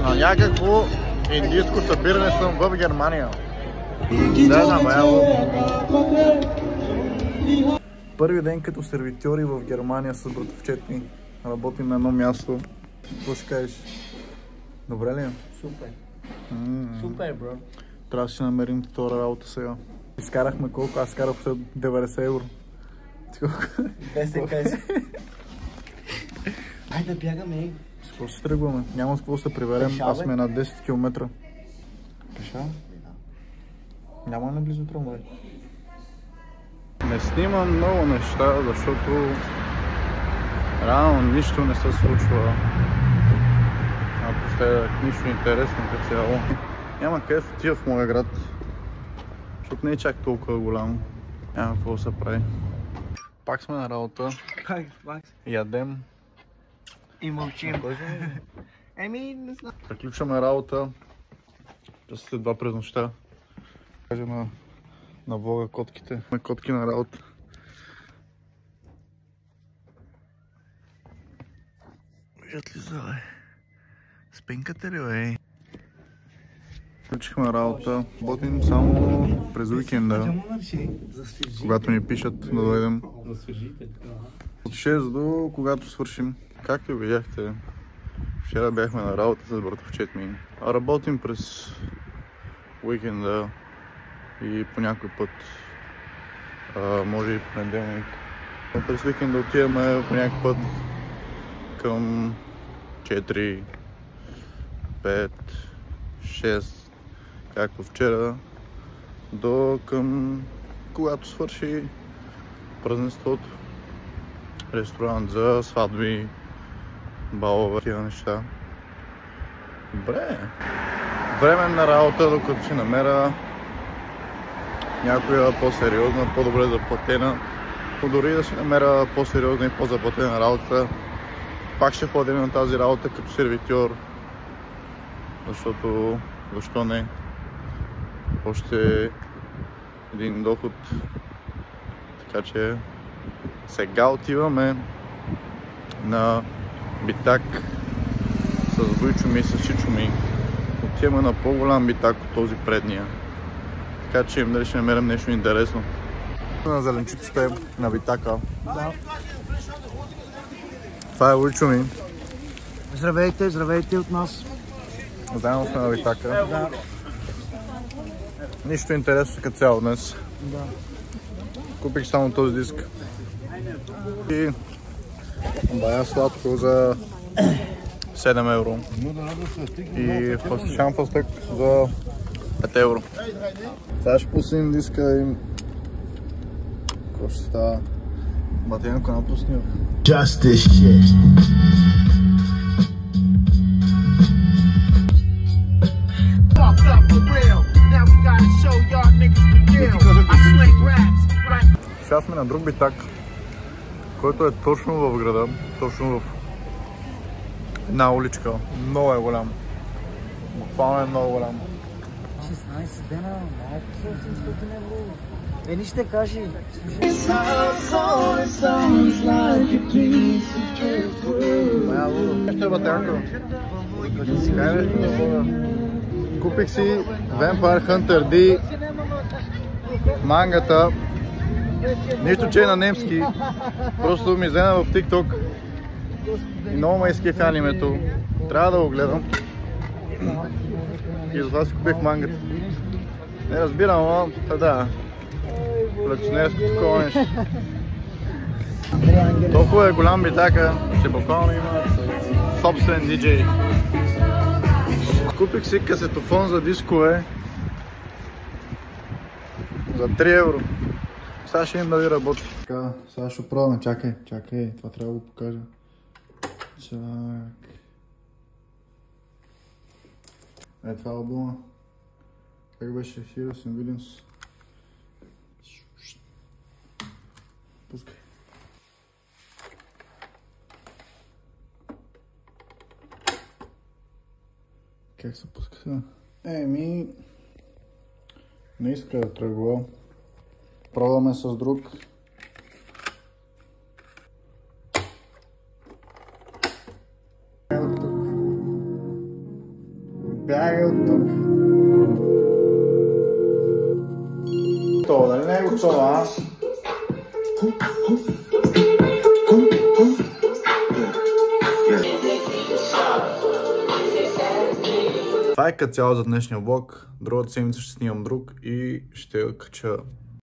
На някакво индийско събиране съм в Германия. Да, знам, първи ден като сервитьори в Германия с братовчет ми. Работим на едно място. Какво ще кажеш? Добре ли е? Супер. Супер, бро. Трябва да си намерим втора работа сега. Изкарахме колко? Аз карах след 90 евро. 250. Айде да бягаме. С какво се тръгваме? Няма с какво се приберем. Аз сме на 10 км. Пеша? Няма ли близо трамвай? Не снимам много неща, защото реално нищо не се случва. Напоследък нищо интересно като цяло. Няма къде в отива в моя град, защото не е чак толкова голям. Няма какво да се прави. Пак сме на работа. Пак. Ядем. И мълчим. Еми, не знам. Приключваме работа. Часа след 2 през нощта. Кажа на влога котките. Ме котки на работа. Виждат ли за, бе? Спинкате ли, бе? Включихме работа. Работим само през уикенда. Когато ни пишат да дойдем. От 6 до когато свършим. Както видяхте, вчера бяхме на работа с братовчет ми. Работим през уикенда и по някой път, може и понеделник. През уикенда отиваме по някой път към 4, 5, 6, както вчера, до към когато свърши празненството. Ресторант за сватби, балове, такива неща. Добре. Временна работа, докато си намеря някоя по-сериозна, по-добре заплатена. Но дори да си намеря по-сериозна и по-заплатена работа, пак ще ходим на тази работа като сервитьор. Защото, защо не? Още един доход. Така че сега отиваме на битак с Войчо ми и с Чичо ми. Отиваме на по-голям битак от този предния. Така че дали ще намерим нещо интересно. На зеленчуците на битака. Да. Това е Войчо ми. Здравейте, здравейте от нас. Заедно сме на битака. Да. Нищо интересно като цяло днес. Да. Купих само този диск. И бая сладко за 7 евро. И шампанстък за 5 евро. Сега ще пуснем диска и... Какво ще става? Батенко напуснил. Just this shit. Сега сме на друг битак, който е точно в града, точно в една уличка. Много е голям. Буквално е много голям. 16 дена, малко 800 евро. Ени ще кажи. Ще е Батенко. Купих си Vampire Hunter D мангата. Нищо, че е на немски. Просто ми взема в TikTok и много ме изкефи анимето. Трябва да го гледам. И затова си купих мангата. Не разбирам, но да. Колекционерско такова нещо. Толкова е голям битака, че буквално има собствен диджей. Купих си касетофон за дискове за 3 евро. Сега ще им дали работи. Така, сега ще пробваме. Чакай, това трябва да го покажа. Чак. Това е албума. Как беше? Heroes and Villains. Пускай. Как се пуска сега? Еми... Не иска да тръгва. Пробваме с друг. Бягай от тук. Това, нали не е готова, а? Това е като цяло за днешния влог. Другата седмица ще снимам друг и ще кача